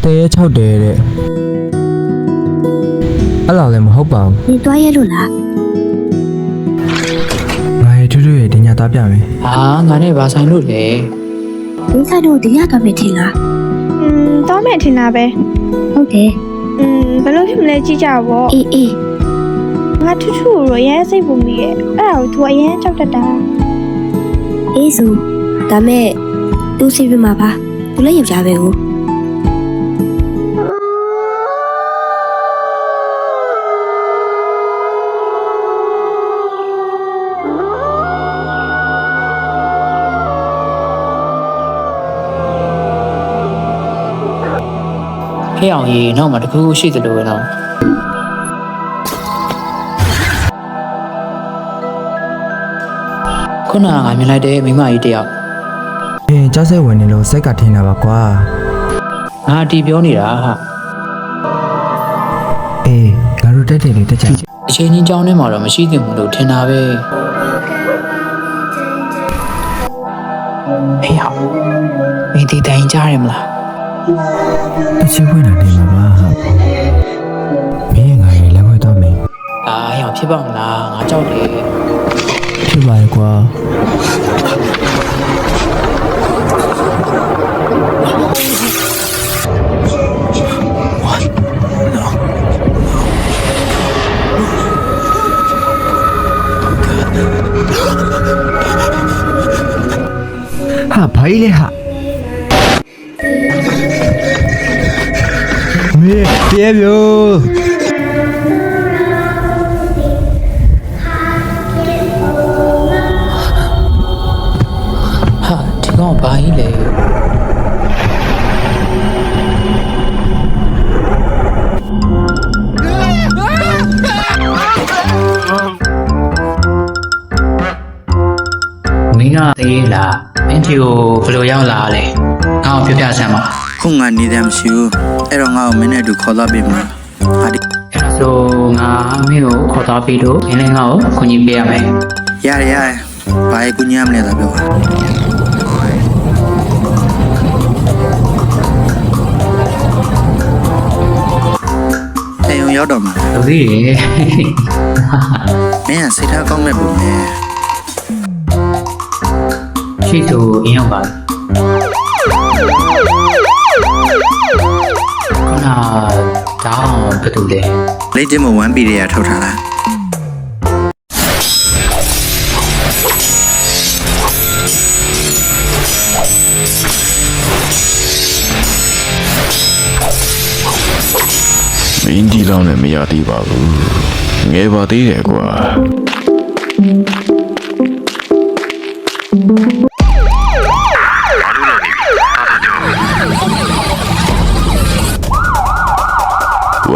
တဲ6တဲတဲ့အဲ့လောက်လည်းမဟုတ်ပါဘူး 你多耶路啦？ ငါရဲ့ထွေထွေရဲ့ဒီညသားပြမယ် ငါနဲ့ဘာဆိုင်လို့လဲ 你看到底下多没听啦？ တော့မဲ့ထင်တာပဲ OK， ဘယ်လိုဖြစ်မလဲကြည့်ကြပါဦး 咦， ငါထူးထူးရောအရင်စိတ်ပူမိရဲ့အဲ့ဒါကို तू အရင်ကြောက်တတ်တာ အေးဆိုဒါမဲ့သူစီပြမှာပါသူလည်းယောက်ျားပဲကို ဟဲ့အောင်ကြီးနောက်မှတခုရှိသလိုပဲနော်ခုနကငါမြင်လိုက်တဲ့မိမကြီးတယောက် ကြားစိတ်ဝင်နေလို့စိတ်ကထင်တာပါကွာ ငါတီပြောနေတာဟာ အေးငါတို့တက်တယ်လေတက်ချင် အချိန်ချင်းကြောင်းထဲမှာတော့မရှိသင့်ဘူးလို့ထင်တာပဲဟဲ့အောင်မင်းဒီတိုင်းကြားရမလား တချင်ဝင်လာနေမှာပါဟာမင်းငါရဲ့လက်ဝဲတော့မင်း ဟဲ့အောင်ဖြစ်ပါမလားငါကြောက်တယ် ဖြစ်ပါရဲ့ကွာဟာဘာကြီးလဲဟာမေပြေပြို ဟာဒီကောင်ဘာကြီးလဲမင်းကသေးလားမင်းတီကိုဘယ်လိုရောက်လာလဲငါ့ကိုပြောပြစမ်းပါ ခုငါနေတယ်မရှိဘူးအဲ့တော့ငါ့ကိုမင်းနဲ့အတူခေါ်သွားပေးမှာဟာဒီ အဲ့ဒါဆိုငါမင်းကိုခေါ်သွားပြီးတော့မင်းလည်းငါ့ကိုခွင့်ပြုပေးရမယ် ရတယ်ဘာကူညမ်းမလဲတော့ပြောပါတေုံရောက်တော့မှာ လူကြီးတွေ မင်းကစိတ်ထားကောင်းမဲ့ပုံနဲ့ ရှိသူအင်းရောက်ပါခုနတောင်းဘယ်သူလဲ လက်ကျင်းမ1 ปีရထုတ်ထားလားမင်းဒီလောက်နဲ့မရသေးပါဘူးငယ်ပါသေးတယ်ကွာ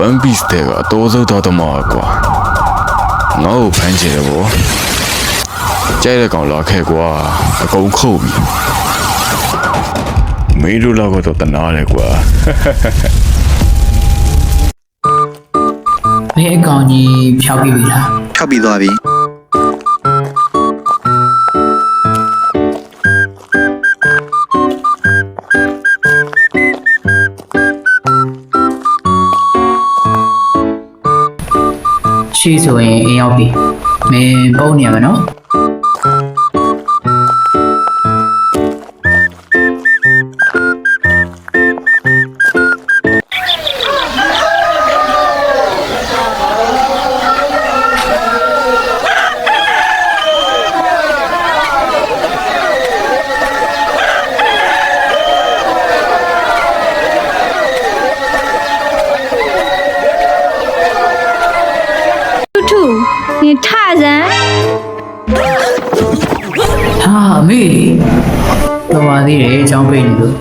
One Piece တဲ့ကအတော်ဆုံးသားသမားကွာငါ့ကိုဖမ်းချင်တယ်ဗောကြိုက်တဲ့ကောင်လာခဲ့ကွာအကုန်ခုတ်ပြီမင်းတို့လောက်ကတော့တနာတယ်ကွာ မင်းအကောင်ကြီးဖျောက်ပြီးပြီလား ထောက်ပြီးသွားပြီ ရှိဆိုရင်အင်းရောက်ပြီမင်းပုံနေရမယ်နော်ထူးနင်ထစမ်း ဟာအမေတော်ပါသေးတယ်အကြောင်းပေးနေလို့